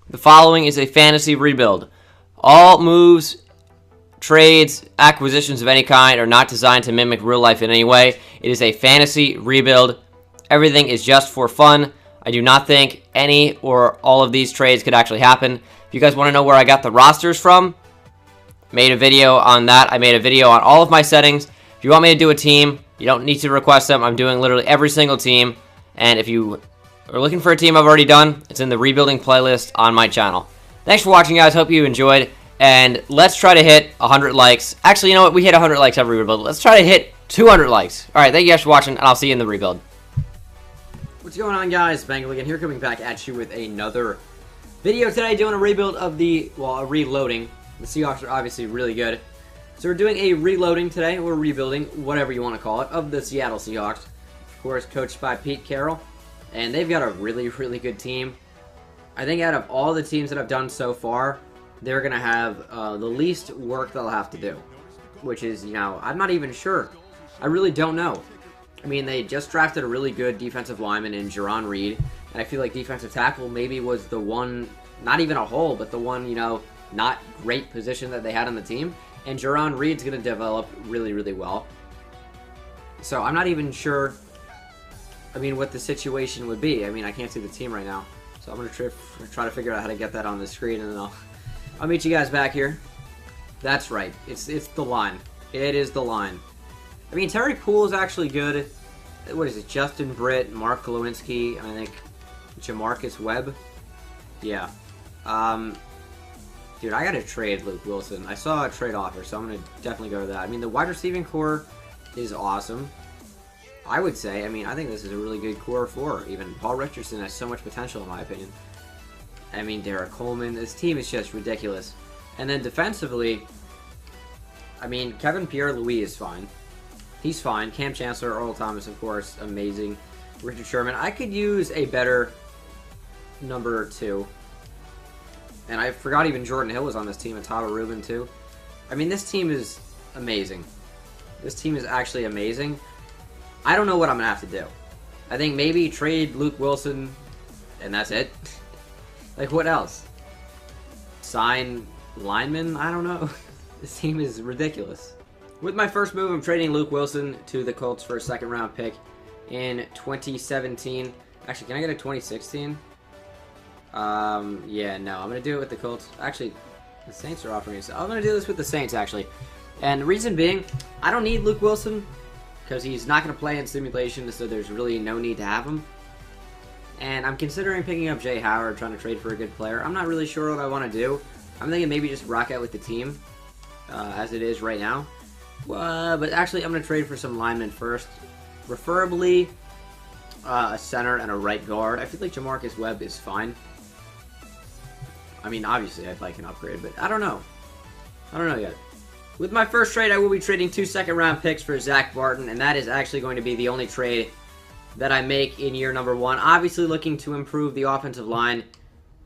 The following is a fantasy rebuild. All moves, trades, acquisitions of any kind are not designed to mimic real life in any way. It is a fantasy rebuild. Everything is just for fun. I do not think any or all of these trades could actually happen. If you guys want to know where I got the rosters from, made a video on that. I made a video on all of my settings. If you want me to do a team, you don't need to request them. I'm doing literally every single team. And if you are looking for a team I've already done, it's in the rebuilding playlist on my channel. Thanks for watching, guys. Hope you enjoyed. And let's try to hit 100 likes. Actually, you know what? We hit 100 likes every rebuild. Let's try to hit 200 likes. All right, thank you guys for watching, and I'll see you in the rebuild. What's going on, guys? Bangle again here, coming back at you with another video today, doing a rebuild of a reloading. The Seahawks are obviously really good. So we're doing a reloading today, or rebuilding, whatever you want to call it, of the Seattle Seahawks. Of course, coached by Pete Carroll. And they've got a really, really good team. I think out of all the teams that I've done so far, they're going to have the least work they'll have to do. Which is, you know, I'm not even sure. I really don't know. I mean, they just drafted a really good defensive lineman in Jarran Reed. And I feel like defensive tackle maybe was the one, not even a hole, but the one, you know, not great position that they had on the team. And Jarran Reed's going to develop really, really well. So I'm not even sure, I mean, what the situation would be. I mean, I can't see the team right now. So I'm going to try to figure out how to get that on the screen, and then I'll meet you guys back here. That's right. It's the line. It is the line. I mean, Terry Poole is actually good. What is it? Justin Britt, Mark Glowinski, I think Jamarcus Webb. Yeah. Dude, I gotta trade Luke Wilson. I saw a trade offer, so I'm gonna definitely go to that. I mean, the wide receiving core is awesome. I would say, I mean, I think this is a really good core for even. Paul Richardson has so much potential, in my opinion. I mean, Derek Coleman, this team is just ridiculous. And then defensively, I mean, Kevin Pierre-Louis is fine. He's fine. Cam Chancellor, Earl Thomas, of course, amazing. Richard Sherman. I could use a better number 2. And I forgot even Jordan Hill was on this team, and Tava Rubin, too. I mean, this team is amazing. This team is actually amazing. I don't know what I'm going to have to do. I think maybe trade Luke Wilson, and that's it. Like, what else? Sign linemen? I don't know. This team is ridiculous. With my first move, I'm trading Luke Wilson to the Colts for a second-round pick in 2017. Actually, can I get a 2016? Yeah, no. I'm going to do it with the Colts. Actually, the Saints are offering it. I'm going to do this with the Saints, actually. And the reason being, I don't need Luke Wilson because he's not going to play in simulation, so there's really no need to have him. And I'm considering picking up Jay Howard, trying to trade for a good player. I'm not really sure what I want to do. I'm thinking maybe just rock out with the team as it is right now. But actually, I'm going to trade for some linemen first. Preferably a center and a right guard. I feel like Jamarcus Webb is fine. I mean, obviously, I'd like an upgrade, but I don't know. I don't know yet. With my first trade, I will be trading 2 second-round picks for Zach Barton, and that is actually going to be the only trade that I make in year number 1. Obviously, looking to improve the offensive line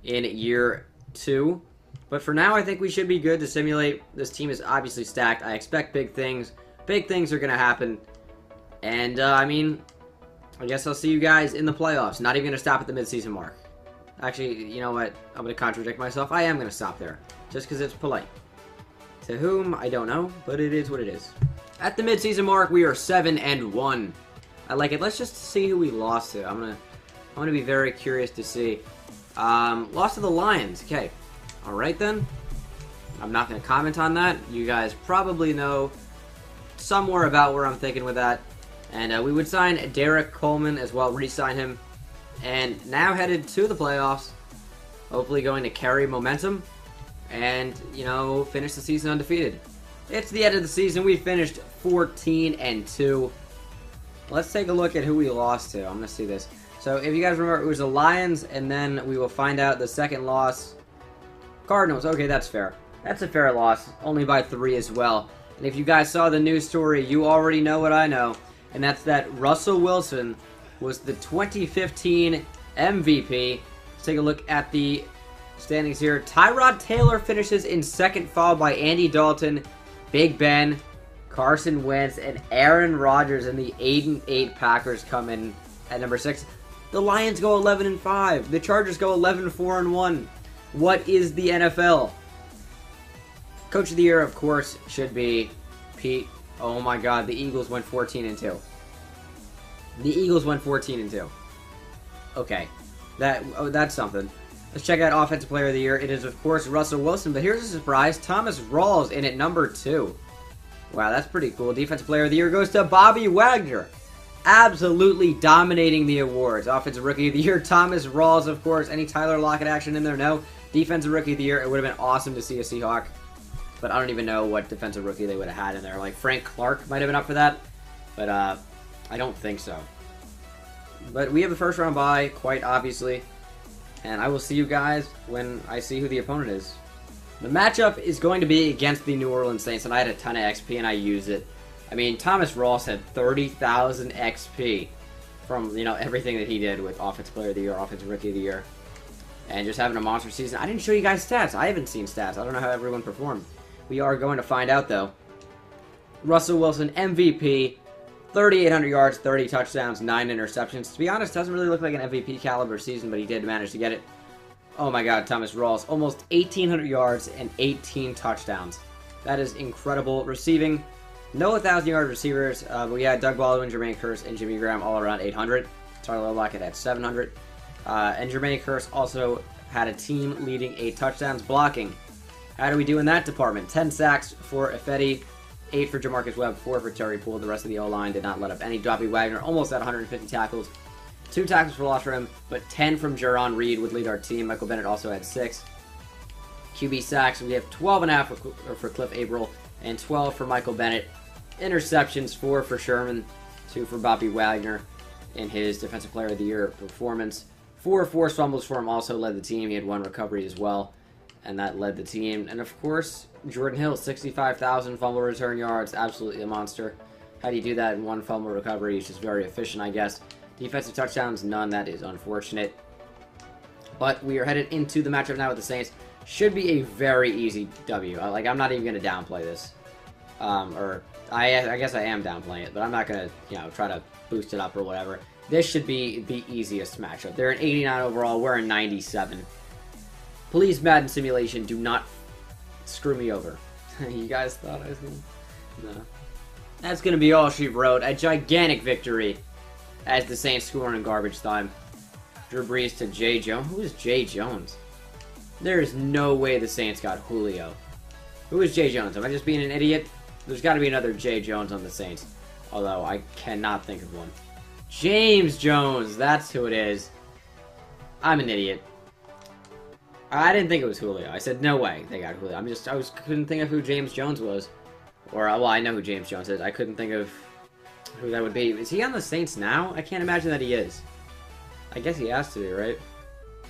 in year 2. But for now, I think we should be good to simulate. This team is obviously stacked. I expect big things. Big things are going to happen. And, I mean, I guess I'll see you guys in the playoffs. Not even going to stop at the midseason mark. Actually, you know what? I'm going to contradict myself. I am going to stop there. Just because it's polite. To whom, I don't know. But it is what it is. At the midseason mark, we are 7-1. I like it. Let's just see who we lost to. I'm gonna be very curious to see. Lost to the Lions. Okay. Alright then. I'm not going to comment on that. You guys probably know somewhere about where I'm thinking with that. And we would sign Derek Coleman as well, re-sign him. And now headed to the playoffs. Hopefully going to carry momentum. And, you know, finish the season undefeated. It's the end of the season. We finished 14-2. Let's take a look at who we lost to. I'm going to see this. So, if you guys remember, it was the Lions, and then we will find out the second loss. Cardinals. Okay, that's fair. That's a fair loss. Only by 3 as well. And if you guys saw the news story, you already know what I know. And that's that Russell Wilson was the 2015 MVP. Let's take a look at the standings here. Tyrod Taylor finishes in second, followed by Andy Dalton, Big Ben, Carson Wentz, and Aaron Rodgers, and the 8-8 Packers come in at number 6. The Lions go 11-5. The Chargers go 11-4-1. What is the NFL? Coach of the Year, of course, should be Pete. Oh my God, the Eagles went 14-2. The Eagles went 14-2. Okay, that's something. Let's check out Offensive Player of the Year. It is, of course, Russell Wilson, but here's a surprise. Thomas Rawls in at number 2. Wow, that's pretty cool. Defensive Player of the Year goes to Bobby Wagner. Absolutely dominating the awards. Offensive Rookie of the Year, Thomas Rawls, of course. Any Tyler Lockett action in there? No. Defensive Rookie of the Year, it would have been awesome to see a Seahawk. But I don't even know what defensive rookie they would have had in there. Like, Frank Clark might have been up for that. But I don't think so. But we have a first round bye, quite obviously. And I will see you guys when I see who the opponent is. The matchup is going to be against the New Orleans Saints. And I had a ton of XP and I used it. I mean, Thomas Rawls had 30,000 XP from, you know, everything that he did with Offensive Player of the Year, Offensive Rookie of the Year. And just having a monster season. I didn't show you guys stats. I haven't seen stats. I don't know how everyone performed. We are going to find out, though. Russell Wilson, MVP, 3,800 yards, 30 touchdowns, 9 interceptions. To be honest, doesn't really look like an MVP caliber season, but he did manage to get it. Oh my God, Thomas Rawls, almost 1,800 yards and 18 touchdowns. That is incredible. Receiving, no 1,000-yard receivers, but we had Doug Baldwin, Jermaine Kearse, and Jimmy Graham all around 800. Tyler Lockett at 700. And Jermaine Kearse also had a team leading 8 touchdowns. Blocking. How do we do in that department? 10 sacks for Ifedi, 8 for Jamarcus Webb, 4 for Terry Poole. The rest of the O-line did not let up any. Bobby Wagner almost at 150 tackles. 2 tackles for loss for him, but 10 from Jaron Reed would lead our team. Michael Bennett also had 6. QB sacks, we have 12.5 for Cliff Averill and 12 for Michael Bennett. Interceptions, 4 for Sherman, 2 for Bobby Wagner in his Defensive Player of the Year performance. 4 forced fumbles for him also led the team. He had 1 recovery as well, and that led the team. And of course, Jordan Hill, 65,000 fumble return yards, absolutely a monster. How do you do that in 1 fumble recovery? He's just very efficient, I guess. Defensive touchdowns, none. That is unfortunate. But we are headed into the matchup now with the Saints. Should be a very easy W. I'm not even going to downplay this. I guess I am downplaying it, but I'm not going to, try to boost it up or whatever. This should be the easiest matchup. They're an 89 overall. We're a 97. Please, Madden Simulation, do not screw me over. You guys thought I was going to... No. That's going to be all she wrote. A gigantic victory as the Saints score in garbage time. Drew Brees to Jay Jones. Who is Jay Jones? There is no way the Saints got Julio. Who is Jay Jones? Am I just being an idiot? There's got to be another Jay Jones on the Saints. Although, I cannot think of one. James Jones, that's who it is. I'm an idiot. I didn't think it was Julio. I said, no way they got Julio. Couldn't think of who James Jones was. Or, well, I know who James Jones is. I couldn't think of who that would be. Is he on the Saints now? I can't imagine that he is. I guess he has to be, right?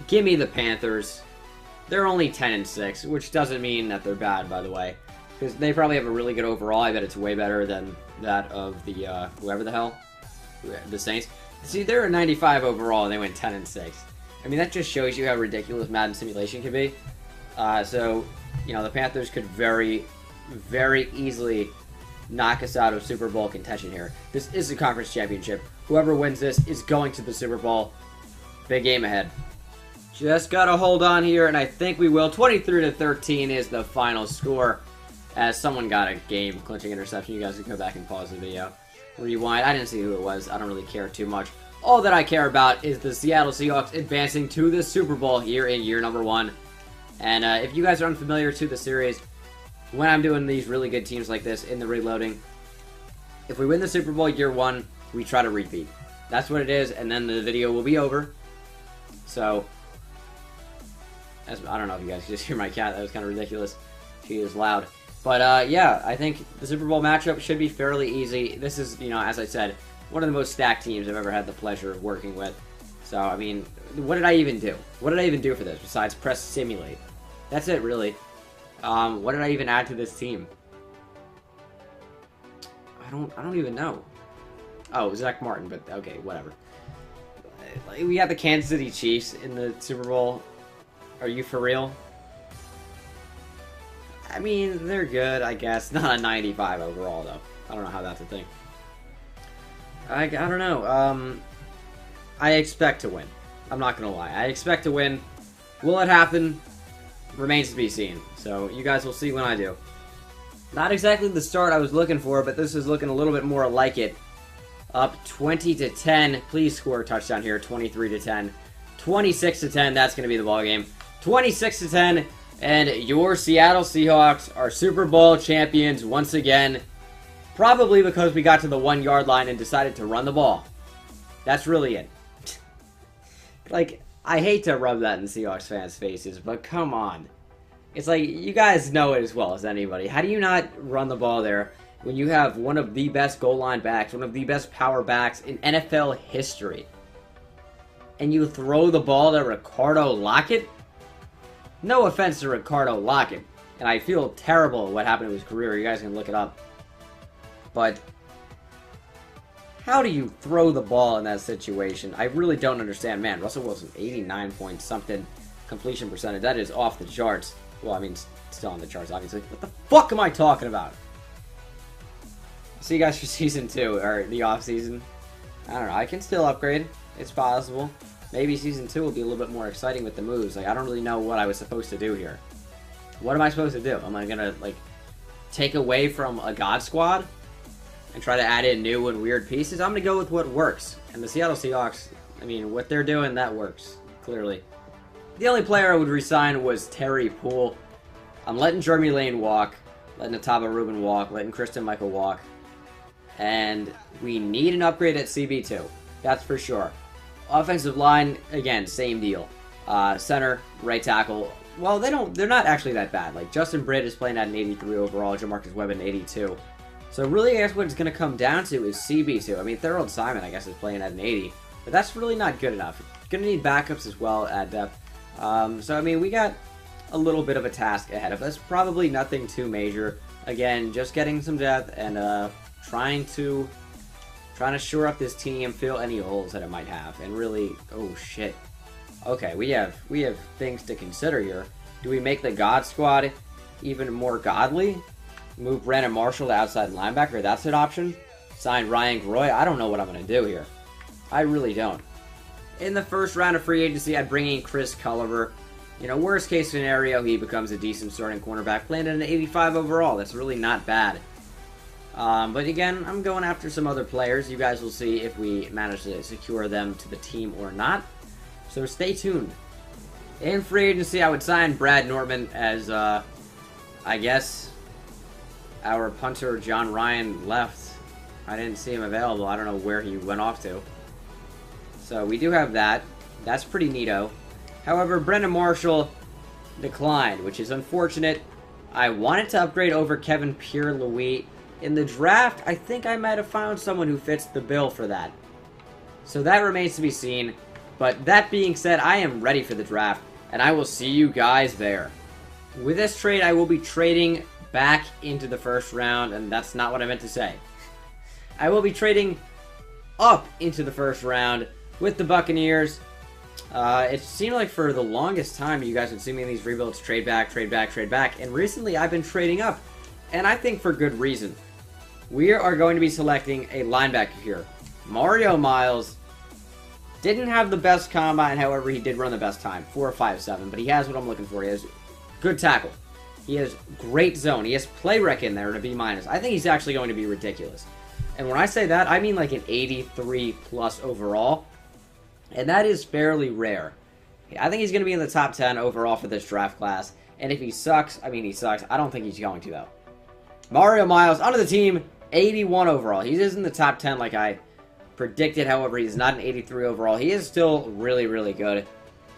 Give me the Panthers. They're only 10-6, which doesn't mean that they're bad, by the way. Because they probably have a really good overall. I bet it's way better than that of the, whoever the hell. The Saints. See, they're a 95 overall, and they went 10-6. I mean, that just shows you how ridiculous Madden Simulation can be. So, the Panthers could very, very easily knock us out of Super Bowl contention here. This is a conference championship. Whoever wins this is going to the Super Bowl. Big game ahead. Just gotta hold on here, and I think we will. 23-13 is the final score. As someone got a game-clinching interception. You guys can go back and pause the video. Rewind. I didn't see who it was. I don't really care too much. All that I care about is the Seattle Seahawks advancing to the Super Bowl here in year number 1. And if you guys are unfamiliar to the series, when I'm doing these really good teams like this in the reloading, if we win the Super Bowl year 1, we try to repeat. That's what it is, and then the video will be over. So, I don't know if you guys can just hear my cat. That was kind of ridiculous. She is loud. But, yeah, I think the Super Bowl matchup should be fairly easy. This is, as I said, one of the most stacked teams I've ever had the pleasure of working with. So, I mean, what did I even do? What did I even do for this besides press simulate? That's it, really. What did I even add to this team? I don't even know. Oh, Zach Martin, but okay, whatever. We got the Kansas City Chiefs in the Super Bowl. Are you for real? I mean, they're good, I guess. Not a 95 overall, though. I don't know how that's a thing. I don't know. I expect to win. I'm not going to lie. I expect to win. Will it happen? remains to be seen. So you guys will see when I do. Not exactly the start I was looking for, but this is looking a little bit more like it. Up 20-10. Please score a touchdown here. 23-10. 26-10. That's going to be the ball game. 26-10. And your Seattle Seahawks are Super Bowl champions once again. Probably because we got to the 1 yard line and decided to run the ball. That's really it. Like, I hate to rub that in Seahawks fans' faces, but come on. It's like, you guys know it as well as anybody. How do you not run the ball there when you have one of the best goal line backs, one of the best power backs in NFL history? And you throw the ball to Ricardo Lockett? No offense to Ricardo Lockett, and I feel terrible at what happened to his career. You guys can look it up. But how do you throw the ball in that situation? I really don't understand. Man, Russell Wilson, 89 point something completion percentage. That is off the charts. Well, I mean, still on the charts, obviously. What the fuck am I talking about? See you guys for Season 2, or the off-season. I don't know. I can still upgrade. It's possible. Maybe Season 2 will be a little bit more exciting with the moves. Like, I don't really know what I was supposed to do here. What am I supposed to do? Am I gonna, like, take away from a God Squad and try to add in new and weird pieces? I'm gonna go with what works. And the Seattle Seahawks, I mean, what they're doing, that works. Clearly. The only player I would resign was Terry Poole. I'm letting Jeremy Lane walk, letting Nataba Rubin walk, letting Christian Michael walk. And we need an upgrade at CB2. That's for sure. Offensive line, again, same deal. Center, right tackle. Well, they're not actually that bad. Like, Justin Britt is playing at an 83 overall, Jamarcus Webb an 82. So really, I guess what it's going to come down to is CB2. I mean, Thurald Simon, I guess, is playing at an 80. But that's really not good enough. Going to need backups as well at depth. So, I mean, we got a little bit of a task ahead of us. Probably nothing too major. Again, just getting some depth and trying to shore up this team, fill any holes that it might have. And really, oh shit. Okay, we have things to consider here. Do we make the God Squad even more godly? Move Brandon Marshall to outside linebacker? That's an option. Sign Ryan Groy? I don't know what I'm going to do here. I really don't. In the first round of free agency, I'd bring in Chris Culliver. You know, worst case scenario, he becomes a decent starting cornerback, playing at an 85 overall. That's really not bad. But again, I'm going after some other players. You guys will see if we manage to secure them to the team or not. So stay tuned. In free agency, I would sign Brad Nortman as, I guess, our punter John Ryan left. I didn't see him available. I don't know where he went off to. So we do have that. That's pretty neato. However, Brendan Marshall declined, which is unfortunate. I wanted to upgrade over Kevin Pierre-Louis. In the draft, I think I might have found someone who fits the bill for that. So that remains to be seen. But that being said, I am ready for the draft, and I will see you guys there. With this trade, I will be trading back into the first round, and that's not what I meant to say. I will be trading up into the first round with the Buccaneers. It seemed like for the longest time you guys would see me in these rebuilds trade back, trade back, trade back, and recently I've been trading up, and I think for good reason. We are going to be selecting a linebacker here. Mario Miles didn't have the best combine, however he did run the best time, 4.57, but he has what I'm looking for. He has good tackle. He has great zone. He has play rec in there at a B-. I think he's actually going to be ridiculous. And when I say that, I mean like an 83 plus overall. And that is fairly rare. I think he's going to be in the top 10 overall for this draft class. And if he sucks, I mean he sucks. I don't think he's going to, though. Mario Miles, onto the team, 81 overall. He is in the top 10 like I predicted. However, he's not an 83 overall. He is still really, really good.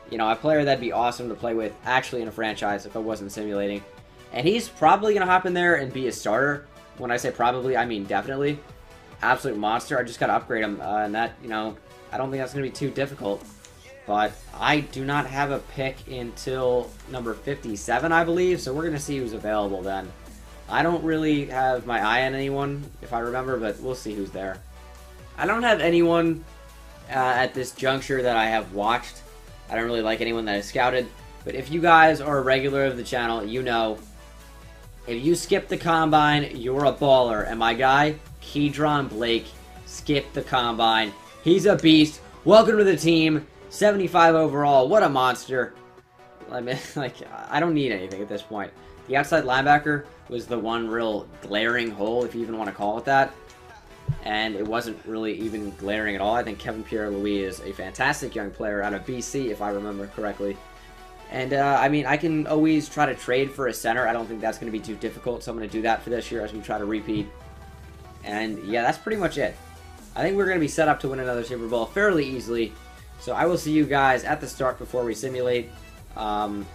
You know, a player that'd be awesome to play with actually in a franchise if I wasn't simulating. And he's probably going to hop in there and be a starter. When I say probably, I mean definitely. Absolute monster. I just got to upgrade him. And that, you know, I don't think that's going to be too difficult. But I do not have a pick until number 57, I believe. So we're going to see who's available then. I don't really have my eye on anyone, if I remember, but we'll see who's there. I don't have anyone at this juncture that I have watched. I don't really like anyone that I scouted. But if you guys are a regular of the channel, you know, if you skip the combine, you're a baller. And my guy, Keydron Blake, skipped the combine. He's a beast. Welcome to the team. 75 overall. What a monster. I mean, like, I don't need anything at this point. The outside linebacker was the one real glaring hole, if you even want to call it that. And it wasn't really even glaring at all. I think Kevin Pierre-Louis is a fantastic young player out of BC, if I remember correctly. And, I mean, I can always try to trade for a center. I don't think that's going to be too difficult, so I'm going to do that for this year as we try to repeat. And, yeah, that's pretty much it. I think we're going to be set up to win another Super Bowl fairly easily. So I will see you guys at the start before we simulate. And,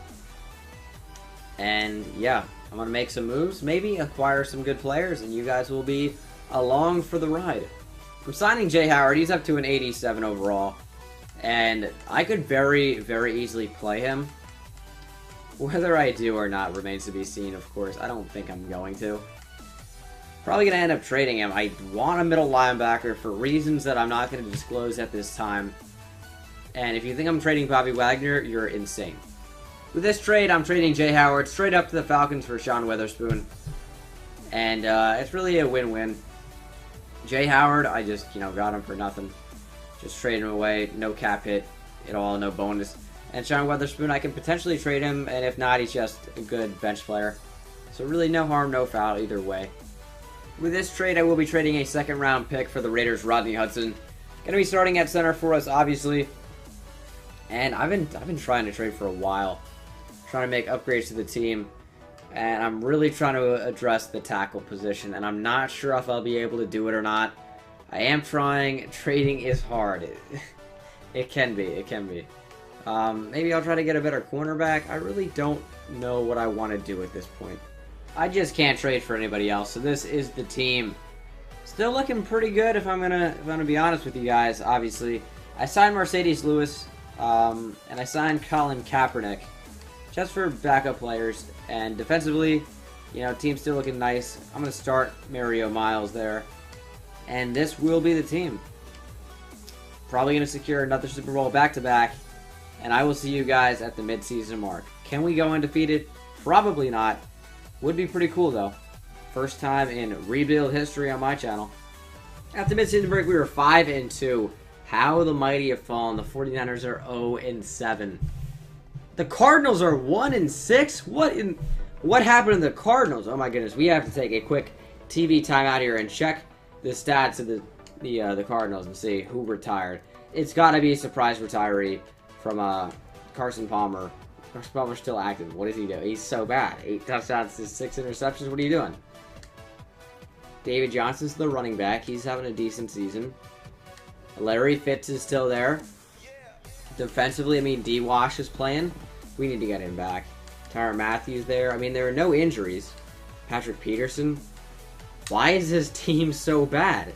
yeah, I'm going to make some moves, maybe acquire some good players, and you guys will be along for the ride. I'm signing Jay Howard. He's up to an 87 overall. And I could very, very easily play him. Whether I do or not remains to be seen, of course. I don't think I'm going to. Probably going to end up trading him. I want a middle linebacker for reasons that I'm not going to disclose at this time. And if you think I'm trading Bobby Wagner, you're insane. With this trade, I'm trading Jay Howard straight up to the Falcons for Sean Witherspoon. And it's really a win-win. Jay Howard, I just, got him for nothing. Just trade him away, no cap hit at all, no bonus. And Sean Witherspoon, I can potentially trade him, and if not, he's just a good bench player. So really no harm, no foul either way. With this trade, I will be trading a second-round pick for the Raiders' Rodney Hudson. Going to be starting at center for us, obviously. And I've been trying to trade for a while. Trying to make upgrades to the team. And I'm really trying to address the tackle position. And I'm not sure if I'll be able to do it or not. I am trying. Trading is hard. It can be. It can be. Maybe I'll try to get a better cornerback. I really don't know what I want to do at this point. I just can't trade for anybody else. So this is the team. Still looking pretty good if I'm gonna be honest with you guys. Obviously, I signed Mercedes Lewis, and I signed Colin Kaepernick just for backup players. And defensively, team's still looking nice. I'm gonna start Mario Miles there, and this will be the team. Probably gonna secure another Super Bowl back-to-back, and I will see you guys at the mid-season mark. Can we go undefeated? Probably not. Would be pretty cool though. First time in rebuild history on my channel. At the mid-season break, we were 5-2. How the mighty have fallen. The 49ers are 0-7. The Cardinals are 1-6. What happened to the Cardinals? Oh my goodness. We have to take a quick TV timeout here and check the stats of the Cardinals and see who retired. It's got to be a surprise retiree from Carson Palmer. Carson Palmer's still active. What does he do? He's so bad. 8 touchdowns to 6 interceptions. What are you doing? David Johnson's the running back. He's having a decent season. Larry Fitz is still there. Defensively, D-Wash is playing. We need to get him back. Tyrann Mathieu there. There are no injuries. Patrick Peterson. Why is this team so bad?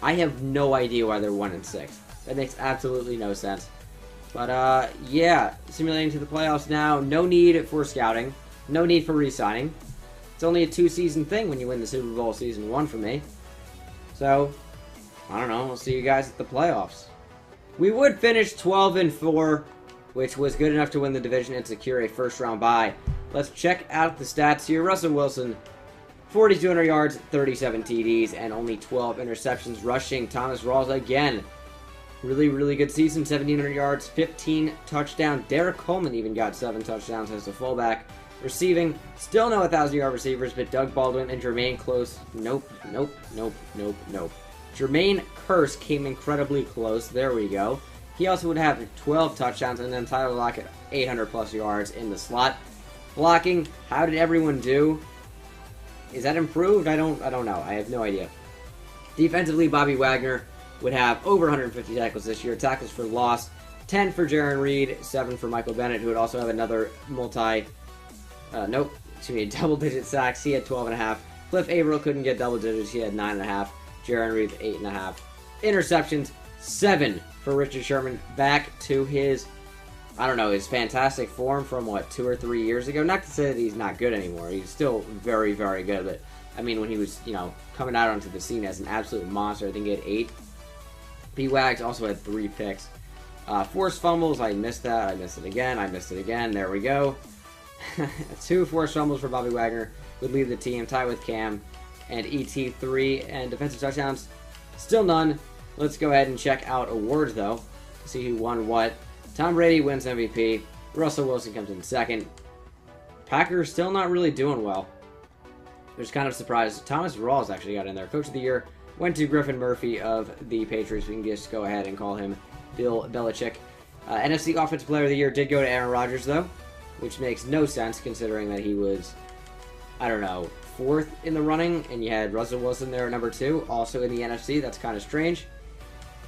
I have no idea why they're 1-6. That makes absolutely no sense. But, yeah, simulating to the playoffs now. No need for scouting. No need for re-signing. It's only a 2-season thing when you win the Super Bowl Season 1 for me. So, I don't know. We'll see you guys at the playoffs. We would finish 12-4, which was good enough to win the division and secure a first-round bye. Let's check out the stats here. Russell Wilson, 4,200 yards, 37 TDs, and only 12 interceptions rushing. Thomas Rawls again. Really, really good season. 1,700 yards, 15 touchdowns. Derek Coleman even got 7 touchdowns as a fullback. Receiving, still no 1,000-yard receivers, but Doug Baldwin and Jermaine Close. Nope. Jermaine Kearse came incredibly close. There we go. He also would have 12 touchdowns, and then Tyler Lockett, 800-plus yards in the slot. Blocking, how did everyone do? Is that improved? I don't know. I have no idea. Defensively, Bobby Wagner would have over 150 tackles this year. Tackles for loss, 10 for Jaron Reed, 7 for Michael Bennett, who would also have another double-digit sacks. He had 12.5. Cliff Averill couldn't get double digits. He had 9.5. Jaron Reed, 8.5. Interceptions, 7 for Richard Sherman. Back to his, his fantastic form from, 2 or 3 years ago. Not to say that he's not good anymore. He's still very, very good. But, when he was, coming out onto the scene as an absolute monster, I think he had 8. B-Wags also had 3 picks. Forced fumbles, I missed that. I missed it again. There we go. 2 forced fumbles for Bobby Wagner would lead the team, tied with Cam and ET 3. And defensive touchdowns, still none. Let's go ahead and check out awards, though. See who won what. Tom Brady wins MVP. Russell Wilson comes in second. Packers still not really doing well. Which kind of surprised. Thomas Rawls actually got in there. Coach of the Year went to Griffin Murphy of the Patriots. We can just go ahead and call him Bill Belichick. NFC Offensive Player of the Year did go to Aaron Rodgers, though, which makes no sense considering that he was, I don't know, 4th in the running, and you had Russell Wilson there at number 2, also in the NFC. That's kind of strange.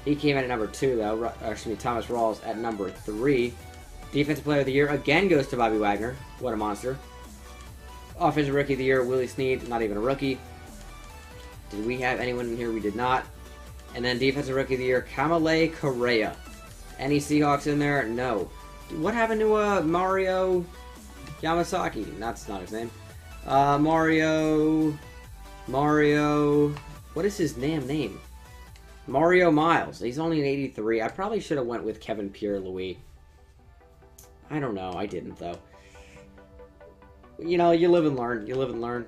He came in at number 2, though. Thomas Rawls at number 3. Defensive Player of the Year again goes to Bobby Wagner. What a monster. Offensive Rookie of the Year, Willie Snead, not even a rookie. Did we have anyone in here? We did not. And then Defensive Rookie of the Year, Kamale Correa. Any Seahawks in there? No. What happened to Mario Yamasaki? That's not his name. Mario... What is his name? Mario Miles. He's only an 83. I probably should have went with Kevin Pierre-Louis. I don't know. I didn't, though. You know, you live and learn. You live and learn.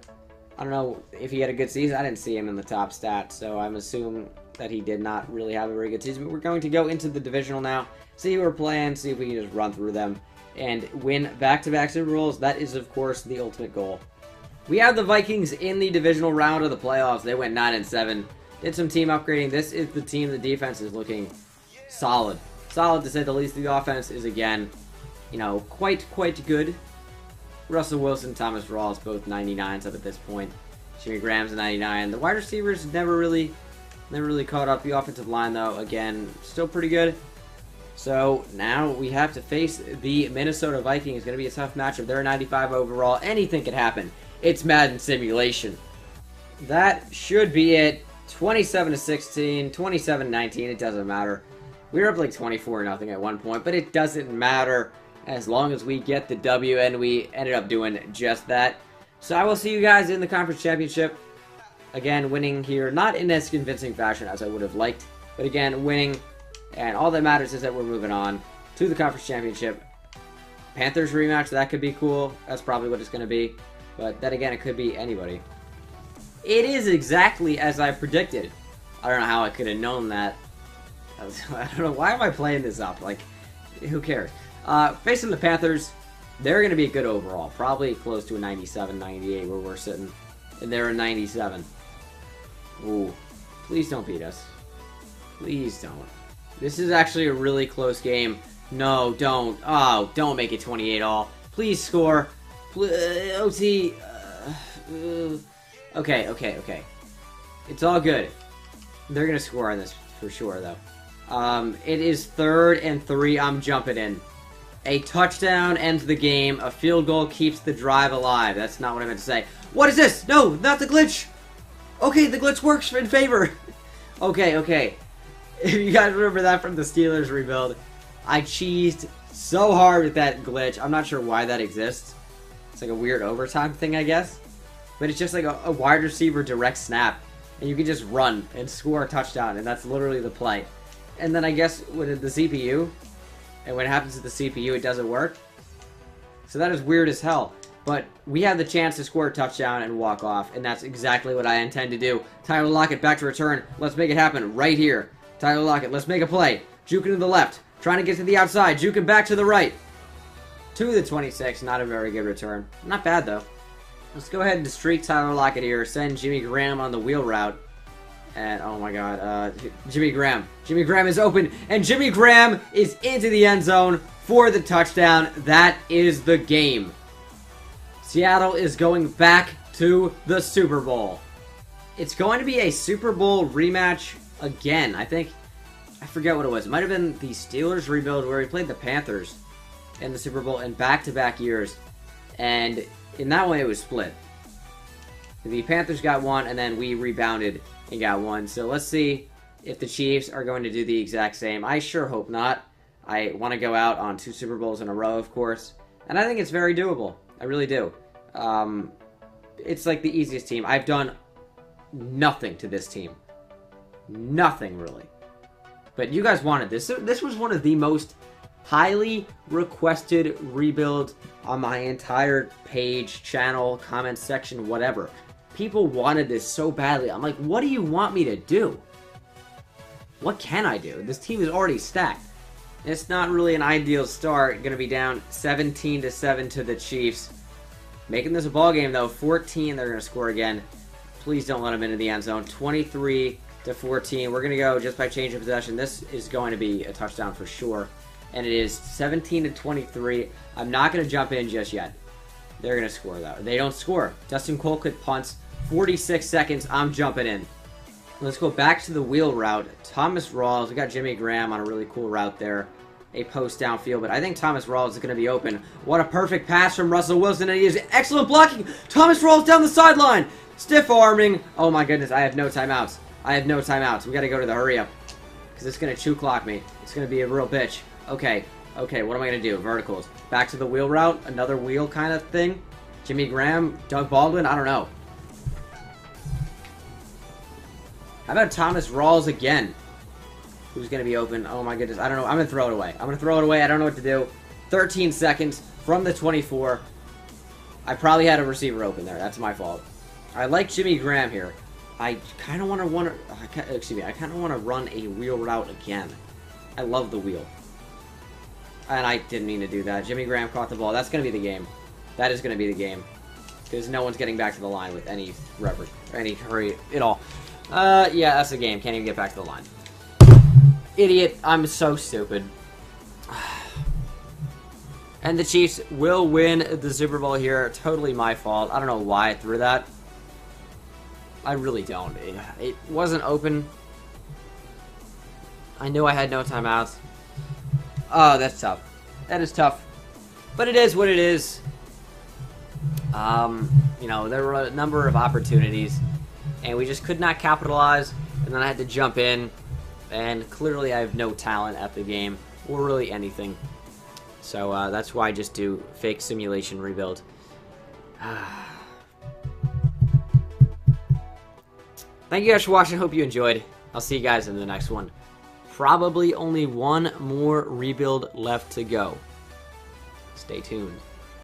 I don't know if he had a good season. I didn't see him in the top stats, so I'm assuming that he did not really have a very good season. But we're going to go into the divisional now, see who we're playing, see if we can just run through them, and win back-to-back Super Bowls. That is, of course, the ultimate goal. We have the Vikings in the divisional round of the playoffs. They went 9-7. Did some team upgrading. This is the team. The defense is looking solid. Solid, to say the least. The offense is, again, you know, quite good. Russell Wilson, Thomas Rawls, both 99s up at this point. Jimmy Graham's a 99. The wide receivers never really caught up. The offensive line, though, again, still pretty good. So now we have to face the Minnesota Vikings. It's going to be a tough matchup. They're a 95 overall. Anything could happen. It's Madden simulation. That should be it. 27-16, 27-19. It doesn't matter. We were up like 24-0 at one point, but it doesn't matter as long as we get the W, and we ended up doing just that. So I will see you guys in the Conference Championship. Again, winning here, not in as convincing fashion as I would have liked, but again, winning. And all that matters is that we're moving on to the Conference Championship. Panthers rematch, that could be cool. That's probably what it's going to be. But then again, it could be anybody. It is exactly as I predicted. I don't know how I could have known that. I don't know, why am I playing this up? Like, who cares? Facing the Panthers, they're going to be good overall. Probably close to a 97, 98 where we're sitting. And they're a 97. Ooh. Please don't beat us. Please don't. This is actually a really close game. No, don't. Oh, don't make it 28-all. Please score. OT. Okay. It's all good. They're going to score on this for sure, though. It is 3rd and 3. I'm jumping in. A touchdown ends the game. A field goal keeps the drive alive. That's not what I meant to say. What is this? No, not the glitch. Okay, the glitch works in favor. Okay. If you guys remember that from the Steelers rebuild, I cheesed so hard with that glitch. I'm not sure why that exists. It's like a weird overtime thing, I guess. But it's just like a wide receiver direct snap. And you can just run and score a touchdown. And that's literally the play. And then I guess with the CPU, and when it happens to the CPU, it doesn't work. So that is weird as hell. But we have the chance to score a touchdown and walk off. And that's exactly what I intend to do. Tyler Lockett back to return. Let's make it happen right here. Tyler Lockett, let's make a play. Juking to the left. Trying to get to the outside. Juking back to the right. To the 26. Not a very good return. Not bad, though. Let's go ahead and streak Tyler Lockett here. Send Jimmy Graham on the wheel route. And, oh my god, Jimmy Graham. Jimmy Graham is open. And Jimmy Graham is into the end zone for the touchdown. That is the game. Seattle is going back to the Super Bowl. It's going to be a Super Bowl rematch again. I forget what it was. It might have been the Steelers rebuild where we played the Panthers in the Super Bowl in back-to-back years. And in that one, it was split. The Panthers got one, and then we rebounded and got one. So let's see if the Chiefs are going to do the exact same. I sure hope not. I want to go out on 2 Super Bowls in a row, of course. And I think it's very doable. I really do. It's like the easiest team. I've done nothing to this team. Nothing, really. But you guys wanted this. This was one of the most highly requested rebuilds on my entire page, channel, comment section, whatever. People wanted this so badly. I'm like, what do you want me to do? What can I do? This team is already stacked. It's not really an ideal start. Going to be down 17-7 to the Chiefs. Making this a ball game though. 14, they're going to score again. Please don't let them into the end zone. 23-14. We're going to go just by change of possession. This is going to be a touchdown for sure. And it is 17-23. I'm not going to jump in just yet. They're going to score though. They don't score. Dustin Colquitt punts. 46 seconds. I'm jumping in. Let's go back to the wheel route. Thomas Rawls. We got Jimmy Graham on a really cool route there. A post downfield, but I think Thomas Rawls is going to be open. What a perfect pass from Russell Wilson, and he is excellent blocking. Thomas Rawls down the sideline. Stiff arming. Oh my goodness, I have no timeouts. I have no timeouts. We got to go to the hurry up because it's going to chew clock me. It's going to be a real bitch. Okay, what am I going to do? Verticals. Back to the wheel route. Another wheel kind of thing. Jimmy Graham, Doug Baldwin, I don't know. How about Thomas Rawls again? Who's going to be open? Oh my goodness. I don't know. I'm going to throw it away. I don't know what to do. 13 seconds from the 24. I probably had a receiver open there. That's my fault. I like Jimmy Graham here. I kind of want to I kind of want to run a wheel route again. I love the wheel. And I didn't mean to do that. Jimmy Graham caught the ball. That's going to be the game. That is going to be the game. Because no one's getting back to the line with any reverence or any hurry at all. Yeah, that's the game. Can't even get back to the line. Idiot. I'm so stupid. And the Chiefs will win the Super Bowl here. Totally my fault. I don't know why I threw that. I really don't. It wasn't open. I knew I had no timeouts. Oh, that's tough. That is tough. But it is what it is. You know, there were a number of opportunities, and we just could not capitalize, and then I had to jump in, and clearly I have no talent at the game, or really anything. So that's why I just do fake simulation rebuild. Thank you guys for watching. Hope you enjoyed. I'll see you guys in the next one. Probably only one more rebuild left to go. Stay tuned.